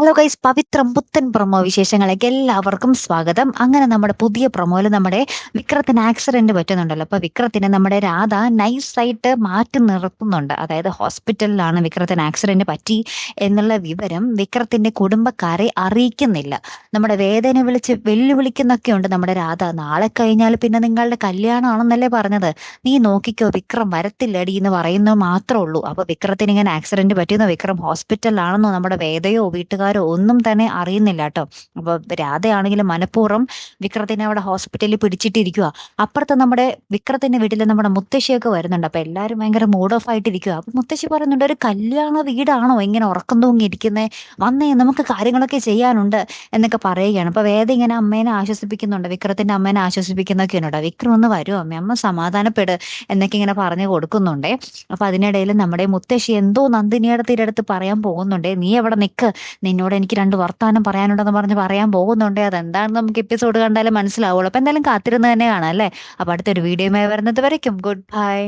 Hello guys, പവിത്രം പുത്തൻ promo വിശേഷങ്ങളിലേക്ക് എല്ലാവർക്കും സ്വാഗതം. അങ്ങനെ നമ്മുടെ പുതിയ പ്രൊമോയിൽ നമ്മുടെ വിക്രത്തിന് ആക്സിഡന്റ് പറ്റുന്നുണ്ടല്ലോ. അപ്പൊ വിക്രത്തിനെ നമ്മുടെ രാധ നൈസായിട്ട് മാറ്റി നിർത്തുന്നുണ്ട്. അതായത് ഹോസ്പിറ്റലിലാണ് വിക്രത്തിന് ആക്സിഡന്റ് പറ്റി എന്നുള്ള വിവരം വിക്രത്തിന്റെ കുടുംബക്കാരെ അറിയിക്കുന്നില്ല. നമ്മുടെ വേദന വിളിച്ച് വെല്ലുവിളിക്കുന്നൊക്കെ ഉണ്ട് നമ്മുടെ രാധ. നാളെ കഴിഞ്ഞാൽ പിന്നെ നിങ്ങളുടെ കല്യാണമാണെന്നല്ലേ പറഞ്ഞത്, നീ നോക്കിക്കോ, വിക്രം വരത്തില്ലടി എന്ന് പറയുന്നത് മാത്രമേ ഉള്ളൂ. അപ്പൊ വിക്രത്തിന് ഇങ്ങനെ ആക്സിഡന്റ് പറ്റിയെന്നോ വിക്രം ഹോസ്പിറ്റലിലാണെന്നോ നമ്മുടെ വേദയോ വീട്ടുകാരോ ഒന്നും തന്നെ അറിയുന്നില്ല കേട്ടോ. അപ്പൊ രാധയാണെങ്കിലും മനഃപൂർവ്വം വിക്രത്തിനെ അവിടെ ഹോസ്പിറ്റലിൽ പിടിച്ചിട്ടിരിക്കുക. അപ്പുറത്ത് നമ്മുടെ വിക്രത്തിന്റെ വീട്ടിൽ നമ്മുടെ മുത്തശ്ശിയൊക്കെ വരുന്നുണ്ട്. അപ്പൊ എല്ലാരും ഭയങ്കര മൂഡ് ഓഫ് ആയിട്ടിരിക്കുക. അപ്പൊ മുത്തശ്ശി പറയുന്നുണ്ട്, ഒരു കല്യാണ വീടാണോ ഇങ്ങനെ ഉറക്കം തൂങ്ങിയിരിക്കുന്നത്, വന്നേ നമുക്ക് കാര്യങ്ങളൊക്കെ ചെയ്യാനുണ്ട് എന്നൊക്കെ പറയുകയാണ്. അപ്പൊ വേദ ഇങ്ങനെ അമ്മേനെ ആശ്വസിപ്പിക്കുന്നുണ്ട്, വിക്രത്തിന്റെ അമ്മേനെ ആശ്വസിപ്പിക്കുന്നൊക്കെയാണ് കേട്ടോ. വിക്രം ഒന്ന് വരും അമ്മ, അമ്മ സമാധാനപ്പെട് എന്നൊക്കെ ഇങ്ങനെ പറഞ്ഞു കൊടുക്കുന്നുണ്ടേ. അപ്പൊ അതിനിടയിൽ നമ്മുടെ മുത്തശ്ശി എന്തോ നന്ദിനിയുടെ തിരടുത്ത് പറയാൻ പോകുന്നുണ്ടേ, നീ എവിടെ നിക്ക്, നിന്നോട് എനിക്ക് രണ്ട് വർത്താനം പറയാനുണ്ടെന്ന് പറഞ്ഞ് പറയാൻ പോകുന്നുണ്ടേ. അതെന്താണെന്ന് നമുക്ക് എപ്പിസോഡ് കണ്ടാലും മനസ്സിലാവുള്ളൂ. അപ്പൊ എന്തായാലും കാത്തിരുന്ന് തന്നെ കാണാം അല്ലേ. അപ്പൊ അടുത്തൊരു വീഡിയോയുമായി വരുന്നത് വരയ്ക്കും ഗുഡ് ബൈ.